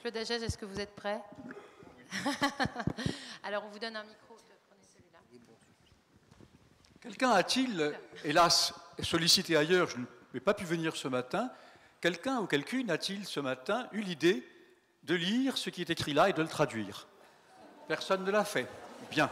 Claude Agege, est-ce que vous êtes prêt? Alors, on vous donne un micro. Prenez celui-là. Quelqu'un a-t-il, hélas, sollicité ailleurs, je n'ai pas pu venir ce matin, quelqu'un ou quelqu'une a-t-il ce matin eu l'idée de lire ce qui est écrit là et de le traduire? Personne ne l'a fait. Bien.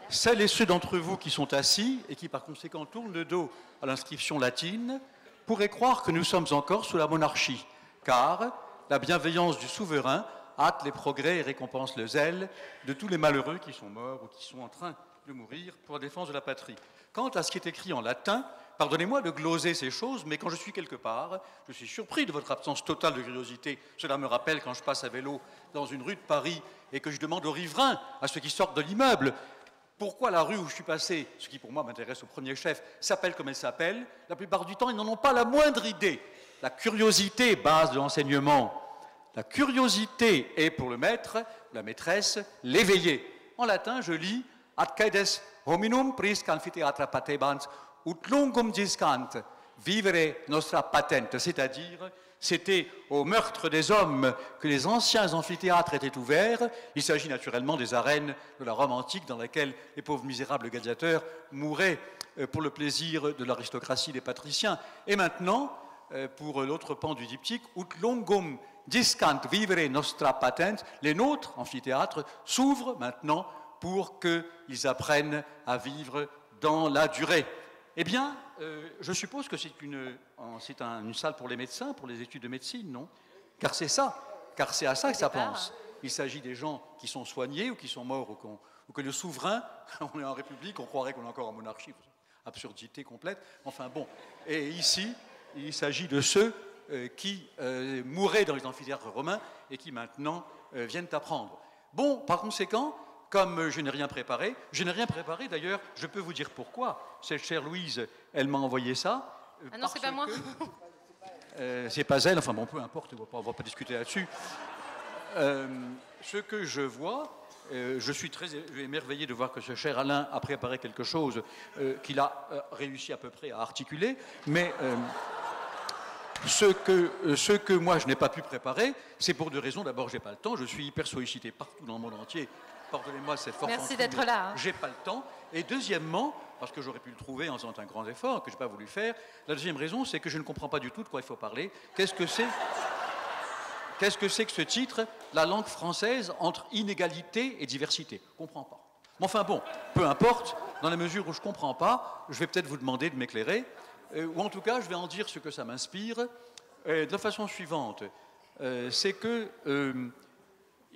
Celles et ceux d'entre vous qui sont assis et qui par conséquent tournent le dos à l'inscription latine pourraient croire que nous sommes encore sous la monarchie, car la bienveillance du souverain hâte les progrès et récompense le zèle de tous les malheureux qui sont morts ou qui sont en train de mourir pour la défense de la patrie. Quant à ce qui est écrit en latin, pardonnez-moi de gloser ces choses, mais quand je suis quelque part, je suis surpris de votre absence totale de curiosité. Cela me rappelle quand je passe à vélo dans une rue de Paris et que je demande aux riverains, à ceux qui sortent de l'immeuble, pourquoi la rue où je suis passé, ce qui pour moi m'intéresse au premier chef, s'appelle comme elle s'appelle. La plupart du temps, ils n'en ont pas la moindre idée. La curiosité, base de l'enseignement. La curiosité est pour le maître, la maîtresse, l'éveillé. En latin, je lis « Ad caedes hominum prisc amphitheatra patebant, ut longum discant, vivere nostra patent », c'est-à-dire, c'était au meurtre des hommes que les anciens amphithéâtres étaient ouverts. Il s'agit naturellement des arènes de la Rome antique dans laquelle les pauvres misérables gladiateurs mouraient pour le plaisir de l'aristocratie des patriciens. Et maintenant, pour l'autre pan du diptyque, « Ut longum discant vivere nostra patent », les nôtres amphithéâtres s'ouvrent maintenant pour qu'ils apprennent à vivre dans la durée. Eh bien, je suppose que c'est une salle pour les médecins, pour les études de médecine, non? Car c'est ça, car c'est à ça que ça pense. Il s'agit des gens qui sont soignés ou qui sont morts ou que le souverain, on est en République, on croirait qu'on est encore en monarchie, absurdité complète, enfin bon. Et ici, il s'agit de ceux qui mouraient dans les amphithéâtres romains et qui maintenant viennent apprendre. Bon, par conséquent, comme je n'ai rien préparé d'ailleurs, je peux vous dire pourquoi. Cette chère Louise, elle m'a envoyé ça. Ah non, c'est pas moi. C'est pas elle, enfin bon, peu importe, on ne va pas discuter là-dessus. Ce que je vois, je suis très émerveillé de voir que ce cher Alain a préparé quelque chose qu'il a réussi à peu près à articuler, mais ce que moi je n'ai pas pu préparer, c'est pour deux raisons. D'abord, j'ai pas le temps, je suis hyper sollicité partout dans le monde entier. Pardonnez-moi cette force. Merci d'être là. J'ai pas le temps. Et deuxièmement, parce que j'aurais pu le trouver en faisant un grand effort, que je n'ai pas voulu faire, la deuxième raison, c'est que je ne comprends pas du tout de quoi il faut parler. Qu'est-ce que c'est que ce titre, la langue française entre inégalité et diversité? Je ne comprends pas. Mais enfin bon, peu importe, dans la mesure où je ne comprends pas, je vais peut-être vous demander de m'éclairer, ou en tout cas, je vais en dire ce que ça m'inspire, de la façon suivante. C'est que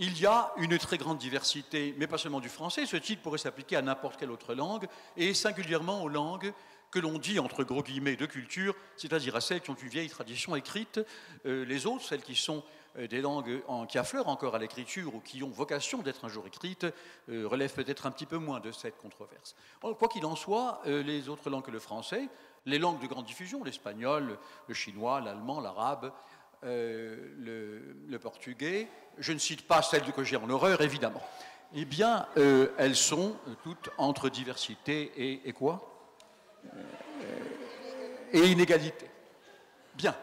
il y a une très grande diversité, mais pas seulement du français. Ce titre pourrait s'appliquer à n'importe quelle autre langue, et singulièrement aux langues que l'on dit, entre gros guillemets, de culture, c'est-à-dire à celles qui ont une vieille tradition écrite. Les autres, celles qui sont des langues qui affleurent encore à l'écriture ou qui ont vocation d'être un jour écrites, relèvent peut-être un petit peu moins de cette controverse. Quoi qu'il en soit, les autres langues que le français, les langues de grande diffusion, l'espagnol, le chinois, l'allemand, l'arabe, le portugais, je ne cite pas celles que j'ai en horreur, évidemment. Eh bien, elles sont toutes entre diversité et quoi? Et inégalité. Bien.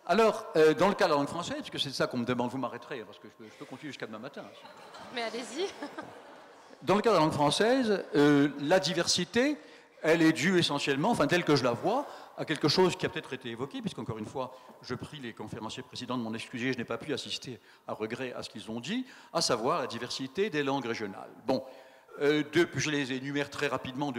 Alors, dans le cas de la langue française, puisque c'est ça qu'on me demande, vous m'arrêterez, parce que je peux continuer jusqu'à demain matin. Mais allez-y. Dans le cas de la langue française, la diversité, elle est due essentiellement, enfin telle que je la vois, à quelque chose qui a peut-être été évoqué, puisqu'encore une fois, je prie les conférenciers précédents de m'en excuser, je n'ai pas pu assister à regret à ce qu'ils ont dit, à savoir la diversité des langues régionales. Bon, je les énumère très rapidement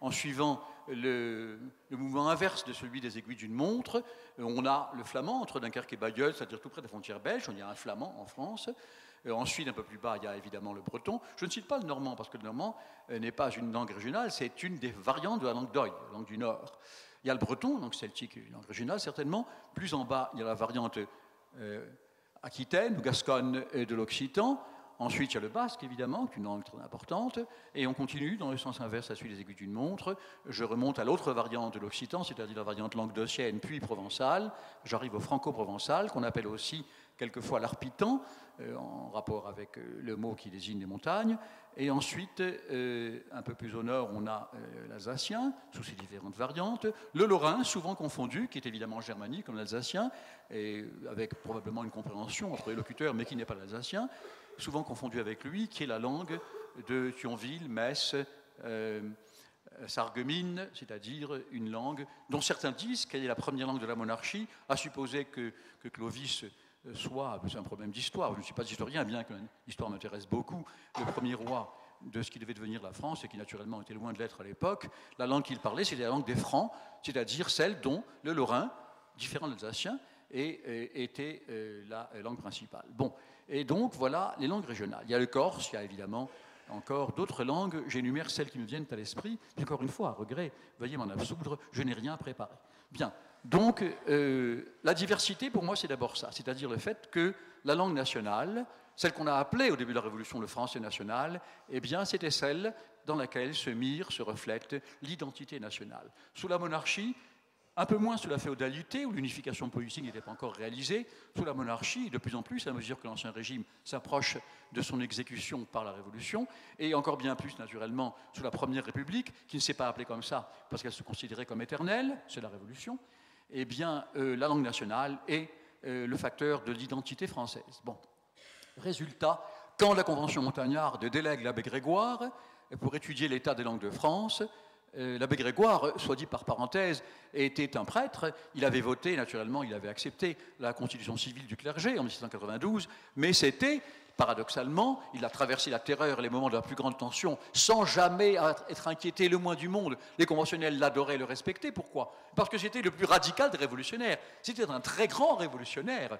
en suivant le mouvement inverse de celui des aiguilles d'une montre. On a le flamand entre Dunkerque et Bailleul, c'est-à-dire tout près de la frontière belge, on y a un flamand en France. Ensuite, un peu plus bas, il y a évidemment le breton. Je ne cite pas le normand, parce que le normand n'est pas une langue régionale, c'est une des variantes de la langue d'Oï, la langue du Nord. Il y a le breton, donc celtique, une langue régionale, certainement. Plus en bas, il y a la variante aquitaine ou gasconne de l'occitan. Ensuite, il y a le basque, évidemment, qui est une langue très importante. Et on continue dans le sens inverse, à suivre les aiguilles d'une montre. Je remonte à l'autre variante de l'occitan, c'est-à-dire la variante languedocienne, puis provençale. J'arrive au franco-provençal, qu'on appelle aussi quelquefois l'arpitan, en rapport avec le mot qui désigne les montagnes. Et ensuite, un peu plus au nord, on a l'alsacien, sous ses différentes variantes. Le lorrain, souvent confondu, qui est évidemment germanique, comme l'alsacien, et avec probablement une compréhension entre les locuteurs, mais qui n'est pas l'alsacien, souvent confondu avec lui, qui est la langue de Thionville, Metz, Sarreguemines, c'est-à-dire une langue dont certains disent qu'elle est la première langue de la monarchie, à supposer que Clovis soit, c'est un problème d'histoire, je ne suis pas historien, bien que l'histoire m'intéresse beaucoup, le premier roi de ce qui devait devenir la France, et qui naturellement était loin de l'être à l'époque, la langue qu'il parlait, c'était la langue des Francs, c'est-à-dire celle dont le lorrain, différent de l'alsacien, était la langue principale. Bon, et donc voilà les langues régionales. Il y a le corse, il y a évidemment encore d'autres langues, j'énumère celles qui me viennent à l'esprit, mais encore une fois, à regret, veuillez m'en absoudre, je n'ai rien préparé. Bien, donc la diversité pour moi c'est d'abord ça, c'est-à-dire le fait que la langue nationale, celle qu'on a appelée au début de la Révolution le français national, eh bien c'était celle dans laquelle se mire, se reflète l'identité nationale. Sous la monarchie, un peu moins sous la féodalité, où l'unification politique n'était pas encore réalisée, sous la monarchie, de plus en plus, à mesure que l'Ancien Régime s'approche de son exécution par la Révolution, et encore bien plus, naturellement, sous la Première République, qui ne s'est pas appelée comme ça, parce qu'elle se considérait comme éternelle, c'est la Révolution, eh bien, la langue nationale est le facteur de l'identité française. Bon. Résultat, quand la Convention montagnarde délègue l'abbé Grégoire pour étudier l'état des langues de France, l'abbé Grégoire, soit dit par parenthèse, était un prêtre. Il avait voté, naturellement, il avait accepté la constitution civile du clergé en 1692, mais c'était, paradoxalement, il a traversé la terreur et les moments de la plus grande tension sans jamais être inquiété le moins du monde. Les conventionnels l'adoraient, le respectaient. Pourquoi? Parce que c'était le plus radical des révolutionnaires. C'était un très grand révolutionnaire.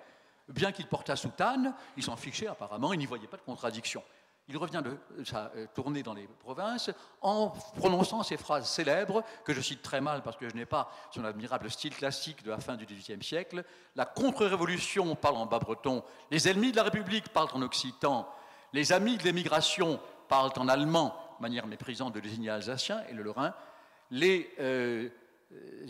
Bien qu'il portât soutane, il s'en fichait apparemment, il n'y voyait pas de contradiction. Il revient de sa tournée dans les provinces en prononçant ces phrases célèbres, que je cite très mal parce que je n'ai pas son admirable style classique de la fin du XVIIIe siècle. La contre-révolution parle en bas-breton, les ennemis de la République parlent en occitan, les amis de l'émigration parlent en allemand, manière méprisante de désigner alsacien et le lorrain, les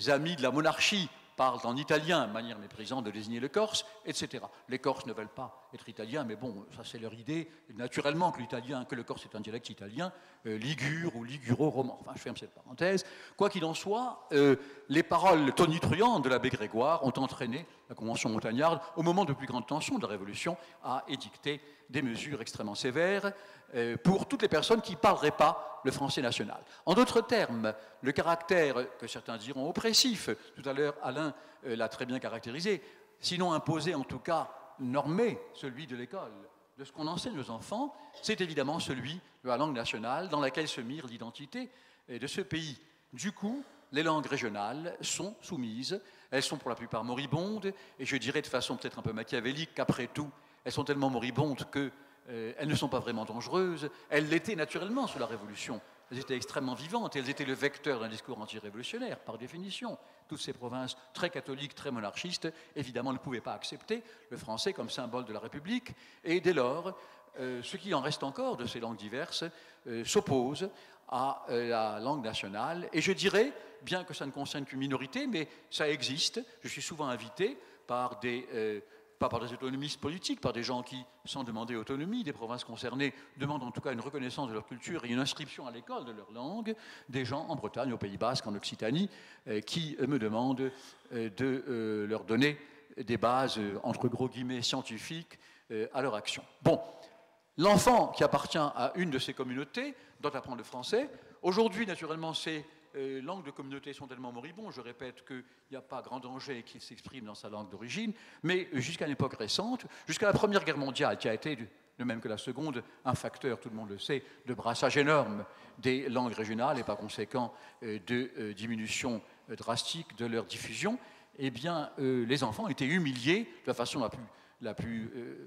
amis de la monarchie parlent en italien, manière méprisante de désigner le corse, etc. Les Corses ne veulent pas être italiens, mais bon, ça c'est leur idée. Naturellement que le corse est un dialecte italien, ligure ou liguro-roman. Enfin, je ferme cette parenthèse. Quoi qu'il en soit, les paroles tonitruantes de l'abbé Grégoire ont entraîné la Convention montagnarde, au moment de plus grande tension de la Révolution, à édicter des mesures extrêmement sévères pour toutes les personnes qui ne parleraient pas le français national. En d'autres termes, le caractère que certains diront oppressif, tout à l'heure Alain l'a très bien caractérisé, sinon imposé en tout cas normé, celui de l'école, de ce qu'on enseigne aux enfants, c'est évidemment celui de la langue nationale dans laquelle se mire l'identité de ce pays. Du coup, les langues régionales sont soumises, elles sont pour la plupart moribondes, et je dirais de façon peut-être un peu machiavélique qu'après tout, elles sont tellement moribondes qu'elles ne sont pas vraiment dangereuses. Elles l'étaient naturellement sous la Révolution. Elles étaient extrêmement vivantes et elles étaient le vecteur d'un discours anti-révolutionnaire, par définition. Toutes ces provinces très catholiques, très monarchistes, évidemment ne pouvaient pas accepter le français comme symbole de la République. Et dès lors, ce qui en reste encore de ces langues diverses s'oppose à la langue nationale. Et je dirais, bien que ça ne concerne qu'une minorité, mais ça existe. Je suis souvent invité par pas par des autonomistes politiques, par des gens qui, sans demander autonomie des provinces concernées, demandent en tout cas une reconnaissance de leur culture et une inscription à l'école de leur langue, des gens en Bretagne, au Pays Basque, en Occitanie, qui me demandent de leur donner des bases, entre gros guillemets, scientifiques à leur action. Bon, l'enfant qui appartient à une de ces communautés doit apprendre le français. Aujourd'hui, naturellement, ces langues de communauté sont tellement moribondes, je répète qu'il n'y a pas grand danger qu'il s'exprime dans sa langue d'origine, mais jusqu'à une époque récente, jusqu'à la Première Guerre mondiale, qui a été, de même que la Seconde, un facteur, tout le monde le sait, de brassage énorme des langues régionales et par conséquent de diminution drastique de leur diffusion, eh bien, les enfants étaient humiliés de la façon la plus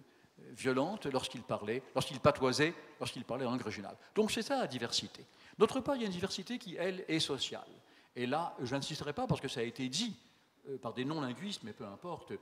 violente lorsqu'ils patoisaient, lorsqu'ils parlaient en langue régionale. Donc c'est ça la diversité. D'autre part, il y a une diversité qui, elle, est sociale. Et là, je n'insisterai pas parce que ça a été dit par des non-linguistes, mais peu importe.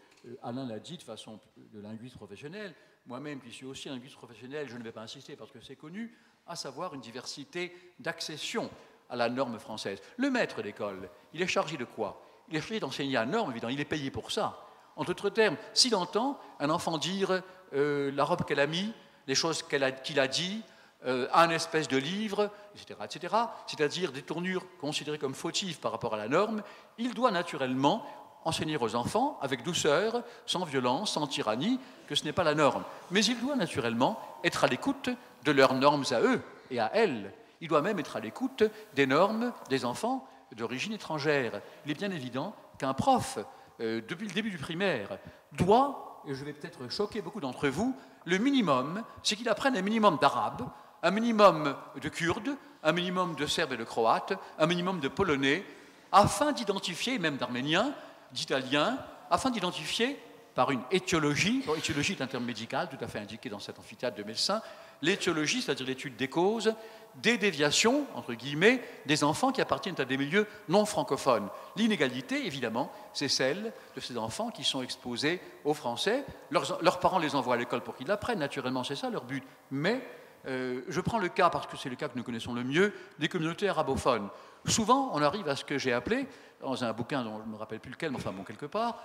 Alain l'a dit de façon de linguiste professionnel. Moi-même, qui suis aussi linguiste professionnel, je ne vais pas insister parce que c'est connu, à savoir une diversité d'accession à la norme française. Le maître d'école, il est chargé de quoi? Il est chargé d'enseigner la norme, évidemment, il est payé pour ça. En d'autres termes, s'il entend un enfant dire la robe qu'elle a mis, les choses qu'il a dit, un espèce de livre, etc., c'est-à-dire des tournures considérées comme fautives par rapport à la norme, il doit naturellement enseigner aux enfants avec douceur, sans violence, sans tyrannie, que ce n'est pas la norme. Mais il doit naturellement être à l'écoute de leurs normes à eux et à elles. Il doit même être à l'écoute des normes des enfants d'origine étrangère. Il est bien évident qu'un prof, depuis le début du primaire, doit, et je vais peut-être choquer beaucoup d'entre vous, le minimum, c'est qu'il apprenne un minimum d'arabe, un minimum de kurde, un minimum de serbe et de croate, un minimum de polonais, afin d'identifier, même d'arménien, d'italien, afin d'identifier par une étiologie, bon, étiologie est un terme médical tout à fait indiqué dans cet amphithéâtre de médecins, l'étiologie, c'est-à-dire l'étude des causes, des déviations, entre guillemets, des enfants qui appartiennent à des milieux non francophones. L'inégalité, évidemment, c'est celle de ces enfants qui sont exposés aux Français. Leurs parents les envoient à l'école pour qu'ils l'apprennent, naturellement, c'est ça leur but. Mais je prends le cas, parce que c'est le cas que nous connaissons le mieux, des communautés arabophones. Souvent, on arrive à ce que j'ai appelé, dans un bouquin dont je ne me rappelle plus lequel, mais enfin bon, quelque part,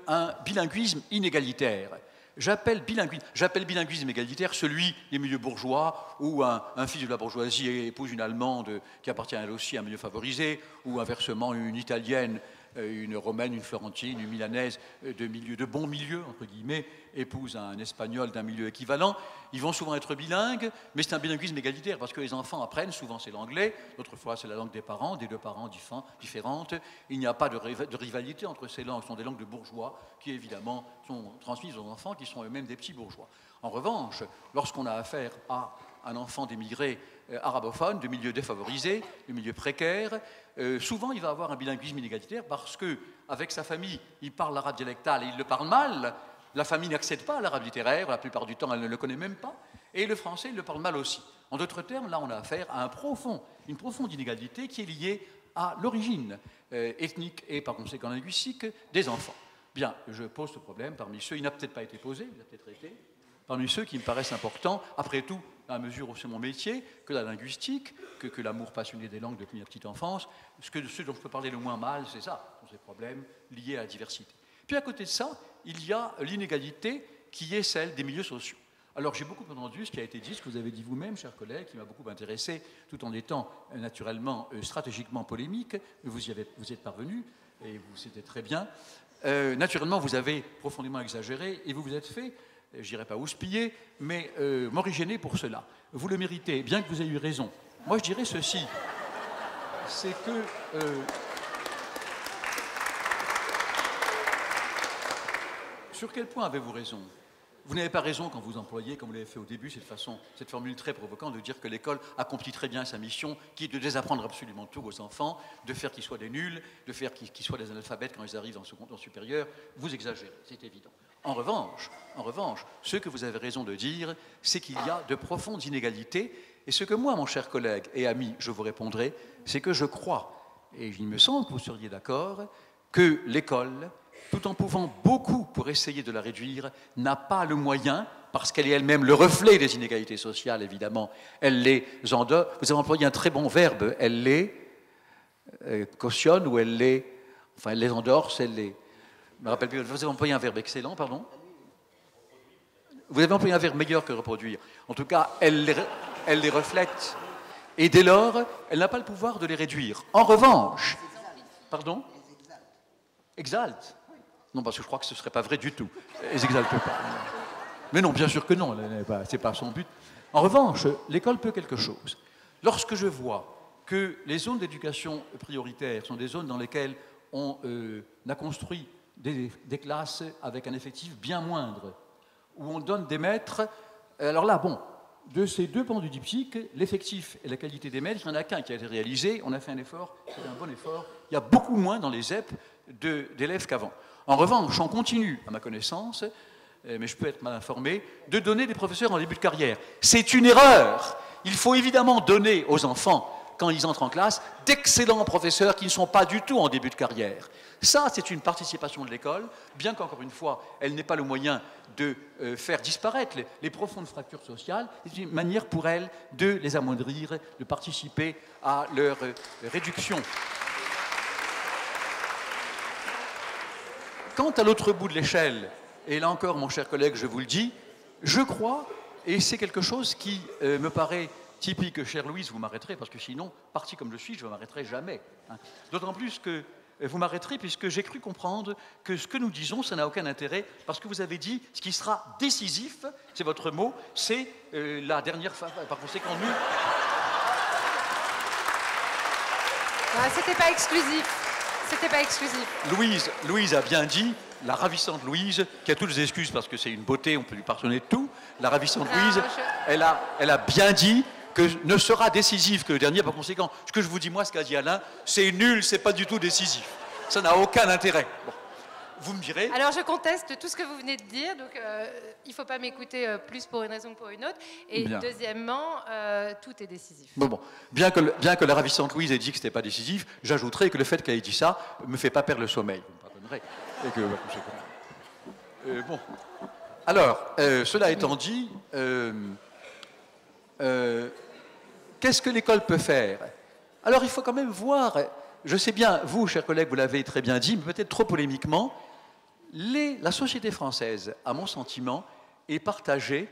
un bilinguisme inégalitaire. J'appelle bilinguisme égalitaire celui des milieux bourgeois où un fils de la bourgeoisie épouse une Allemande qui appartient elle aussi à un milieu favorisé, ou inversement une Italienne, une Romaine, une Florentine, une Milanaise de bons milieux, entre guillemets, épouse un Espagnol d'un milieu équivalent. Ils vont souvent être bilingues, mais c'est un bilinguisme égalitaire parce que les enfants apprennent, souvent c'est l'anglais, d'autres fois c'est la langue des parents, des deux parents différentes. Il n'y a pas de rivalité entre ces langues, ce sont des langues de bourgeois qui évidemment sont transmises aux enfants qui sont eux-mêmes des petits bourgeois. En revanche, lorsqu'on a affaire à un enfant d'émigrés arabophones, de milieux défavorisés, de milieux précaires, souvent il va avoir un bilinguisme inégalitaire parce qu'avec sa famille, il parle l'arabe dialectal et il le parle mal. La famille n'accède pas à l'arabe littéraire, la plupart du temps elle ne le connaît même pas, et le français il le parle mal aussi. En d'autres termes, là on a affaire à une profonde inégalité qui est liée à l'origine ethnique et par conséquent linguistique des enfants. Bien, je pose ce problème parmi ceux, il n'a peut-être pas été posé, il a peut-être été, parmi ceux qui me paraissent importants, après tout, à mesure où c'est mon métier, que la linguistique, que l'amour passionné des langues depuis ma petite enfance, ce dont je peux parler le moins mal, c'est ça, sont ces problèmes liés à la diversité. Puis à côté de ça, il y a l'inégalité qui est celle des milieux sociaux. Alors j'ai beaucoup entendu ce qui a été dit, ce que vous avez dit vous-même, chers collègues, qui m'a beaucoup intéressé, tout en étant naturellement stratégiquement polémique. Vous y êtes parvenu, et c'était très bien. Naturellement, vous avez profondément exagéré, et vous vous êtes fait, je ne dirais pas houspiller, mais m'originer pour cela. Vous le méritez, bien que vous ayez eu raison. Moi, je dirais ceci, c'est que... sur quel point avez-vous raison? Vous n'avez pas raison quand vous employez, comme vous l'avez fait au début, cette formule très provocante de dire que l'école accomplit très bien sa mission, qui est de désapprendre absolument tout aux enfants, de faire qu'ils soient des nuls, de faire qu'ils soient des analphabètes quand ils arrivent en supérieur. Vous exagérez, c'est évident. En revanche, ce que vous avez raison de dire, c'est qu'il y a de profondes inégalités. Et ce que moi, mon cher collègue et ami, je vous répondrai, c'est que je crois, et il me semble que vous seriez d'accord, que l'école, tout en pouvant beaucoup pour essayer de la réduire, n'a pas le moyen, parce qu'elle est elle-même le reflet des inégalités sociales, évidemment. Elle les endort. Vous avez employé un très bon verbe, elle les cautionne ou elle les endorse, elle les... Je me rappelle plus, vous avez employé un verbe excellent, pardon. Vous avez employé un verbe meilleur que reproduire. En tout cas, elle les reflète. Et dès lors, elle n'a pas le pouvoir de les réduire. En revanche... Pardon ? Exalte. Non, parce que je crois que ce ne serait pas vrai du tout. Elles n'exaltent pas. Mais non, bien sûr que non, ce n'est pas son but. En revanche, l'école peut quelque chose. Lorsque je vois que les zones d'éducation prioritaire sont des zones dans lesquelles on a construit des classes avec un effectif bien moindre, où on donne des maîtres... Alors là, bon, de ces deux pans du diptyque, l'effectif et la qualité des maîtres, il n'y en a qu'un qui a été réalisé, on a fait un effort, c'est un bon effort, il y a beaucoup moins dans les ZEP d'élèves qu'avant. En revanche, on continue, à ma connaissance, mais je peux être mal informé, de donner des professeurs en début de carrière. C'est une erreur. Il faut évidemment donner aux enfants quand ils entrent en classe, d'excellents professeurs qui ne sont pas du tout en début de carrière. Ça, c'est une participation de l'école, bien qu'encore une fois, elle n'ait pas le moyen de faire disparaître les profondes fractures sociales. C'est une manière pour elle de les amoindrir, de participer à leur réduction. Quant à l'autre bout de l'échelle, et là encore, mon cher collègue, je vous le dis, je crois, et c'est quelque chose qui me paraît typique, chère Louise, vous m'arrêterez, parce que sinon, parti comme je suis, je ne m'arrêterai jamais. Hein. D'autant plus que vous m'arrêterez, puisque j'ai cru comprendre que ce que nous disons, ça n'a aucun intérêt, parce que vous avez dit, ce qui sera décisif, c'est votre mot, c'est la dernière phase, par conséquent, nous... Ah, c'était pas exclusif. C'était pas exclusif. Louise a bien dit, la ravissante Louise, qui a toutes les excuses parce que c'est une beauté, on peut lui pardonner de tout, la ravissante Louise, elle a bien dit que ne sera décisif que le dernier. Par conséquent, ce que je vous dis, moi, ce qu'a dit Alain, c'est nul, c'est pas du tout décisif. Ça n'a aucun intérêt. Bon. Vous me direz... Alors, je conteste tout ce que vous venez de dire, donc il ne faut pas m'écouter plus pour une raison que pour une autre. Et bien. Deuxièmement, tout est décisif. Bon. Bien que la ravissante Louise ait dit que ce n'était pas décisif, j'ajouterai que le fait qu'elle ait dit ça ne me fait pas perdre le sommeil. Vous me pardonnerez. Et que, bon. Alors, cela étant dit, qu'est-ce que l'école peut faire? Alors, il faut quand même voir... Je sais bien, vous, chers collègues, vous l'avez très bien dit, mais peut-être trop polémiquement, la société française, à mon sentiment, est partagée,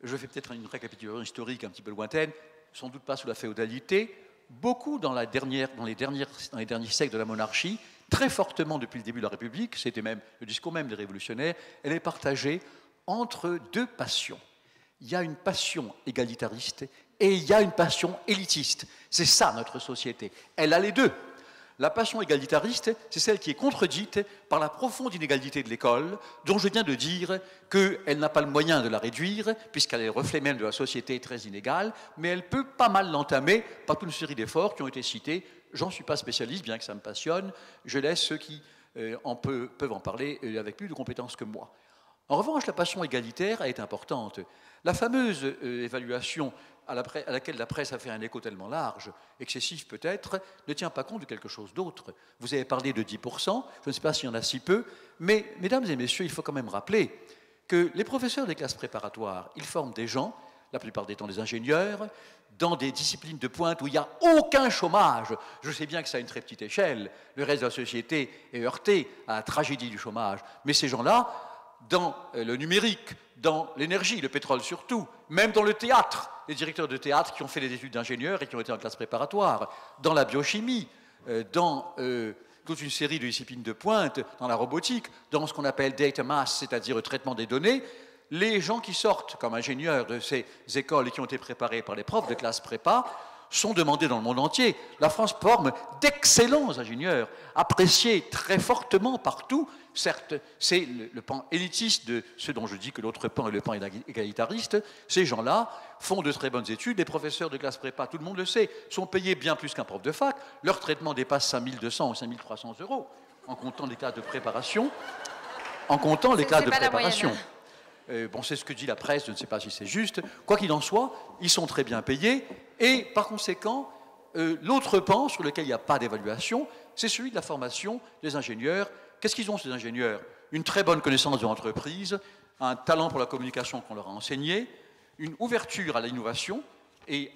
je fais peut-être une récapitulation historique un petit peu lointaine, sans doute pas sous la féodalité, beaucoup dans les derniers siècles de la monarchie, très fortement depuis le début de la République, c'était même le discours même des révolutionnaires, elle est partagée entre deux passions. Il y a une passion égalitariste et il y a une passion élitiste. C'est ça notre société. Elle a les deux. La passion égalitariste, c'est celle qui est contredite par la profonde inégalité de l'école, dont je viens de dire qu'elle n'a pas le moyen de la réduire, puisqu'elle est le reflet même de la société très inégale, mais elle peut pas mal l'entamer par toute une série d'efforts qui ont été cités. J'en suis pas spécialiste, bien que ça me passionne. Je laisse ceux qui peuvent en parler avec plus de compétences que moi. En revanche, la passion égalitaire est importante. La fameuse évaluation à laquelle la presse a fait un écho tellement large, excessif peut-être, ne tient pas compte de quelque chose d'autre. Vous avez parlé de 10%, je ne sais pas s'il y en a si peu, mais mesdames et messieurs, il faut quand même rappeler que les professeurs des classes préparatoires, ils forment des gens, la plupart des temps des ingénieurs, dans des disciplines de pointe où il n'y a aucun chômage. Je sais bien que ça a une très petite échelle, le reste de la société est heurté à la tragédie du chômage, mais ces gens-là, dans le numérique, dans l'énergie, le pétrole surtout, même dans le théâtre, les directeurs de théâtre qui ont fait des études d'ingénieurs et qui ont été en classe préparatoire, dans la biochimie, dans toute une série de disciplines de pointe, dans la robotique, dans ce qu'on appelle data mass, c'est-à-dire le traitement des données, les gens qui sortent comme ingénieurs de ces écoles et qui ont été préparés par les profs de classe prépa sont demandés dans le monde entier. La France forme d'excellents ingénieurs, appréciés très fortement partout. Certes, c'est le pan élitiste de ce dont je dis que l'autre pan est le pan égalitariste. Ces gens-là font de très bonnes études. Les professeurs de classe prépa, tout le monde le sait, sont payés bien plus qu'un prof de fac. Leur traitement dépasse 5 200 ou 5 300 euros, en comptant les cas de préparation. Bon, c'est ce que dit la presse, je ne sais pas si c'est juste. Quoi qu'il en soit, ils sont très bien payés. Et par conséquent, l'autre pan sur lequel il n'y a pas d'évaluation, c'est celui de la formation des ingénieurs. Qu'est-ce qu'ils ont, ces ingénieurs? Une très bonne connaissance de l'entreprise, un talent pour la communication qu'on leur a enseigné, une ouverture à l'innovation et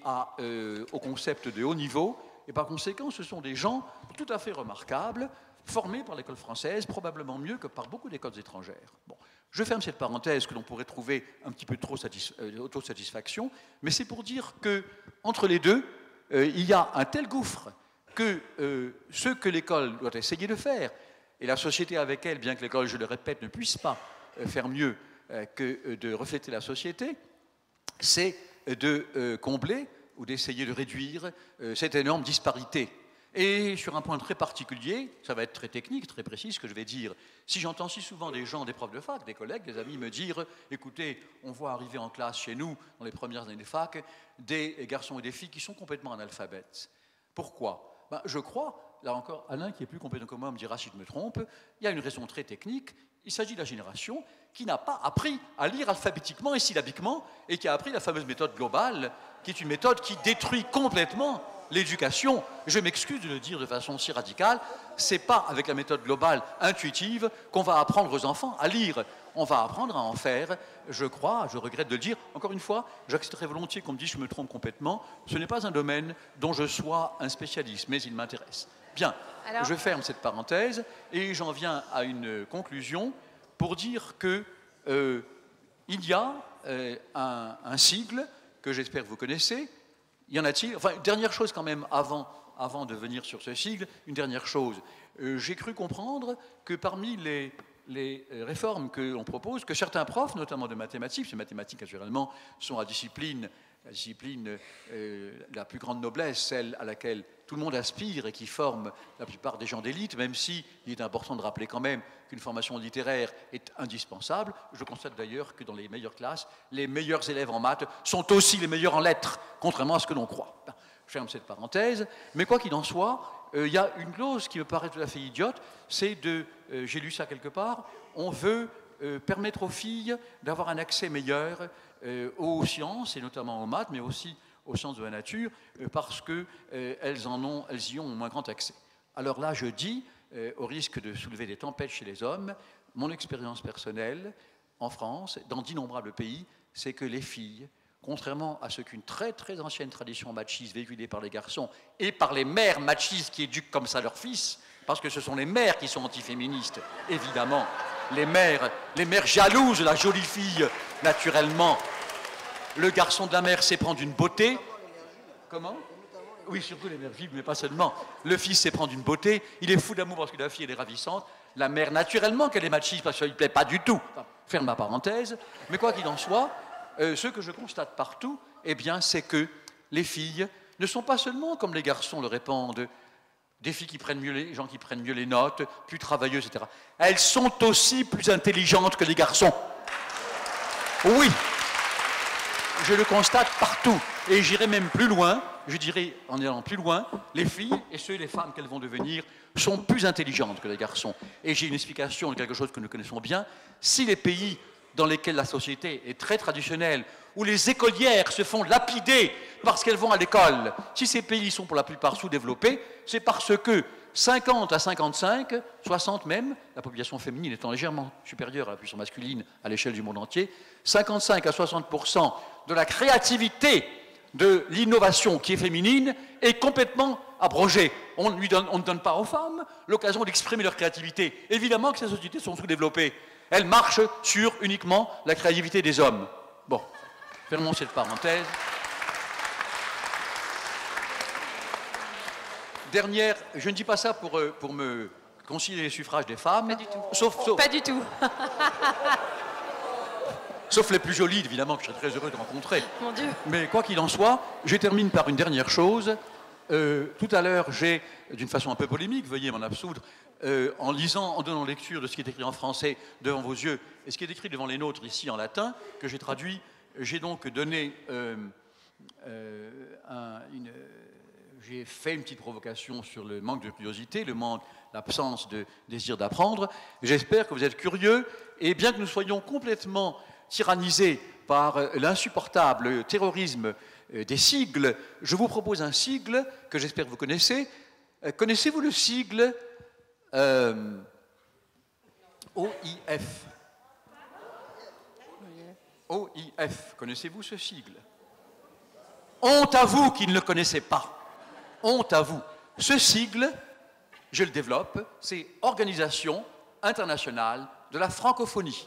au concept de haut niveau. Et par conséquent, ce sont des gens tout à fait remarquables, formés par l'école française, probablement mieux que par beaucoup d'écoles étrangères. Bon. Je ferme cette parenthèse que l'on pourrait trouver un petit peu trop autosatisfaction, mais c'est pour dire qu'entre les deux, il y a un tel gouffre que ce que l'école doit essayer de faire, et la société avec elle, bien que l'école, je le répète, ne puisse pas faire mieux que de refléter la société, c'est de combler ou d'essayer de réduire cette énorme disparité. Et sur un point très particulier, ça va être très technique, très précis, ce que je vais dire. Si j'entends si souvent des gens, des profs de fac, des collègues, des amis me dire « Écoutez, on voit arriver en classe chez nous, dans les premières années de fac, des garçons et des filles qui sont complètement analphabètes. » Pourquoi? Je crois, là encore, Alain, qui est plus compétent que moi, me dira si je me trompe, il y a une raison très technique. Il s'agit de la génération qui n'a pas appris à lire alphabétiquement et syllabiquement et qui a appris la fameuse méthode globale, qui est une méthode qui détruit complètement l'éducation, je m'excuse de le dire de façon si radicale, c'est pas avec la méthode globale intuitive qu'on va apprendre aux enfants à lire. On va apprendre à en faire, je crois, je regrette de le dire. Encore une fois, j'accepterais volontiers qu'on me dise que je me trompe complètement. Ce n'est pas un domaine dont je sois un spécialiste, mais il m'intéresse. Bien, alors, je ferme cette parenthèse et j'en viens à une conclusion pour dire que il y a un sigle que j'espère que vous connaissez. Y en a-t-il? Enfin, une dernière chose quand même, avant de venir sur ce sigle, une dernière chose. J'ai cru comprendre que parmi les réformes que l'on propose, que certains profs, notamment de mathématiques, ces mathématiques naturellement sont la discipline la plus grande noblesse, celle à laquelle tout le monde aspire et qui forme la plupart des gens d'élite, même si il est important de rappeler quand même qu'une formation littéraire est indispensable. Je constate d'ailleurs que dans les meilleures classes, les meilleurs élèves en maths sont aussi les meilleurs en lettres, contrairement à ce que l'on croit. Je ferme cette parenthèse, mais quoi qu'il en soit, il y a une clause qui me paraît tout à fait idiote, c'est j'ai lu ça quelque part, on veut permettre aux filles d'avoir un accès meilleur aux sciences, et notamment aux maths, mais aussi aux sciences de la nature, parce qu'elles y ont un moins grand accès. Alors là, je dis, au risque de soulever des tempêtes chez les hommes, mon expérience personnelle, en France, dans d'innombrables pays, c'est que les filles, contrairement à ce qu'une très très ancienne tradition machiste véhiculée par les garçons et par les mères machistes qui éduquent comme ça leurs fils, parce que ce sont les mères qui sont antiféministes, évidemment, les mères jalouses de la jolie fille, naturellement. Le garçon de la mère sait prendre une beauté. Comment? Oui, surtout l'énergie, mais pas seulement. Le fils sait prendre une beauté, il est fou d'amour parce que la fille, elle est ravissante. La mère, naturellement, qu'elle est machiste parce qu'il ne plaît pas du tout. Enfin, ferme ma parenthèse. Mais quoi qu'il en soit, ce que je constate partout, eh bien, c'est que les filles ne sont pas seulement, comme les garçons le répandent, des filles qui prennent mieux les gens qui prennent mieux les notes, plus travailleuses, etc. Elles sont aussi plus intelligentes que les garçons. Oui, je le constate partout. Et j'irai même plus loin, je dirais, en allant plus loin, les filles, et les femmes qu'elles vont devenir, sont plus intelligentes que les garçons. Et j'ai une explication de quelque chose que nous connaissons bien. Si les pays dans lesquels la société est très traditionnelle, où les écolières se font lapider parce qu'elles vont à l'école, si ces pays sont pour la plupart sous-développés, c'est parce que 50 à 55, 60 même, la population féminine étant légèrement supérieure à la population masculine à l'échelle du monde entier, 55 à 60% de la créativité de l'innovation qui est féminine est complètement abrogée. On ne donne pas aux femmes l'occasion d'exprimer leur créativité. Évidemment que ces sociétés sont sous-développées. Elles marchent sur uniquement la créativité des hommes. Bon, fermons cette parenthèse. Dernière, je ne dis pas ça pour me concilier les suffrages des femmes. Pas du tout. Sauf pas du tout. Sauf les plus jolies, évidemment, que je serais très heureux de rencontrer. Mon Dieu. Mais quoi qu'il en soit, je termine par une dernière chose. Tout à l'heure, j'ai, d'une façon un peu polémique, veuillez m'en absoudre, en donnant lecture de ce qui est écrit en français devant vos yeux et ce qui est écrit devant les nôtres ici en latin, que j'ai traduit, j'ai donc donné j'ai fait une petite provocation sur le manque de curiosité, l'absence de désir d'apprendre. J'espère que vous êtes curieux, et bien que nous soyons complètement tyrannisés par l'insupportable terrorisme des sigles, je vous propose un sigle que j'espère que vous connaissez. Connaissez-vous le sigle OIF? OIF, connaissez-vous ce sigle? Honte à vous qui ne le connaissez pas. Honte à vous. Ce sigle, je le développe, c'est Organisation internationale de la francophonie.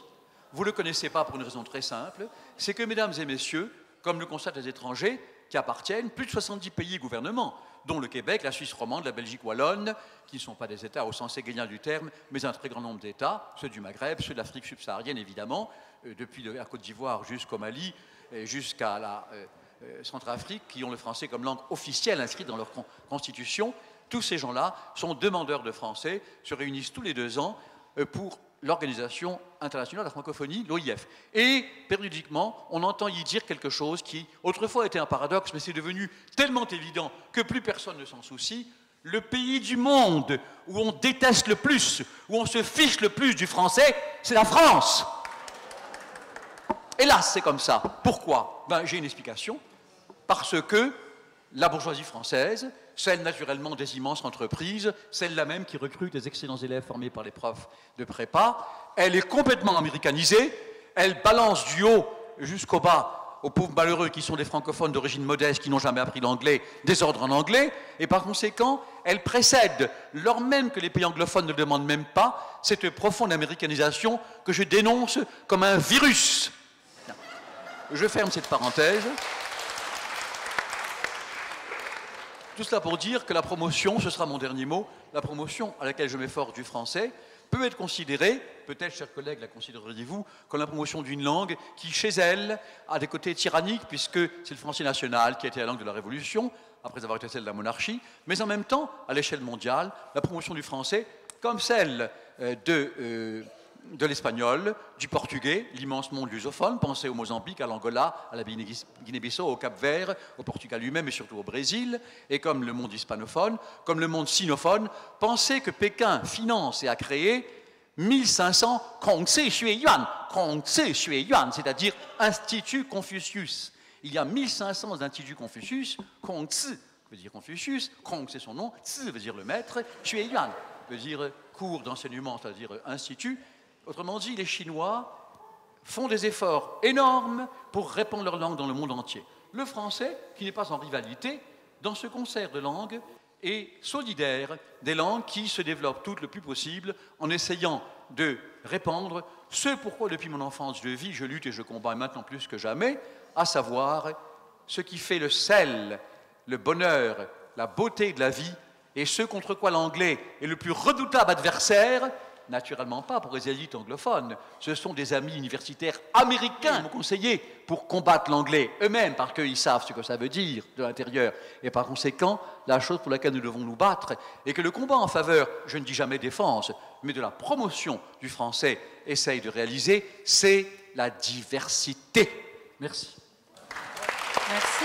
Vous ne le connaissez pas pour une raison très simple, c'est que, mesdames et messieurs, comme le constatent les étrangers, qui appartiennent plus de 70 pays et gouvernements, dont le Québec, la Suisse romande, la Belgique wallonne, qui ne sont pas des États au sens hegelien du terme, mais un très grand nombre d'États, ceux du Maghreb, ceux de l'Afrique subsaharienne évidemment, depuis la Côte d'Ivoire jusqu'au Mali, jusqu'à la Centrafrique, qui ont le français comme langue officielle inscrite dans leur constitution. Tous ces gens-là sont demandeurs de français, se réunissent tous les 2 ans pour l'Organisation internationale de la francophonie, l'OIF. Et, périodiquement, on entend y dire quelque chose qui, autrefois, était un paradoxe, mais c'est devenu tellement évident que plus personne ne s'en soucie. Le pays du monde où on déteste le plus, où on se fiche le plus du français, c'est la France. Hélas, c'est comme ça. Pourquoi? J'ai une explication. Parce que la bourgeoisie française, celle naturellement des immenses entreprises, celle-là même qui recrute des excellents élèves formés par les profs de prépa. Elle est complètement américanisée, elle balance du haut jusqu'au bas aux pauvres malheureux qui sont des francophones d'origine modeste, qui n'ont jamais appris l'anglais, des ordres en anglais, et par conséquent, elle précède, lors même que les pays anglophones ne le demandent même pas, cette profonde américanisation que je dénonce comme un virus. Je ferme cette parenthèse. Tout cela pour dire que la promotion, ce sera mon dernier mot, la promotion à laquelle je m'efforce du français, peut être considérée, peut-être, chers collègues, la considéreriez-vous, comme la promotion d'une langue qui, chez elle, a des côtés tyranniques, puisque c'est le français national qui a été la langue de la Révolution, après avoir été celle de la monarchie, mais en même temps, à l'échelle mondiale, la promotion du français, comme celle de l'espagnol, du portugais, l'immense monde lusophone, pensez au Mozambique, à l'Angola, à la Guinée-Bissau, au Cap-Vert, au Portugal lui-même et surtout au Brésil, et comme le monde hispanophone, comme le monde sinophone, pensez que Pékin finance et a créé 1500 Kongzi Xueyuan, c'est-à-dire Institut Confucius. Il y a 1500 instituts Confucius, Kongzi veut dire Confucius, Kong c'est son nom, Zi veut dire le maître, Xueyuan veut dire cours d'enseignement, c'est-à-dire institut. Autrement dit, les Chinois font des efforts énormes pour répandre leur langue dans le monde entier. Le français, qui n'est pas en rivalité, dans ce concert de langues, est solidaire des langues qui se développent toutes le plus possible en essayant de répandre ce pourquoi, depuis mon enfance, je vis, je lutte et je combats maintenant plus que jamais, à savoir ce qui fait le sel, le bonheur, la beauté de la vie et ce contre quoi l'anglais est le plus redoutable adversaire. Naturellement pas pour les élites anglophones. Ce sont des amis universitaires américains qui m'ont conseillé pour combattre l'anglais eux-mêmes, parce qu'ils savent ce que ça veut dire de l'intérieur. Et par conséquent, la chose pour laquelle nous devons nous battre, et que le combat en faveur, je ne dis jamais défense, mais de la promotion du français essaye de réaliser, c'est la diversité. Merci. Merci.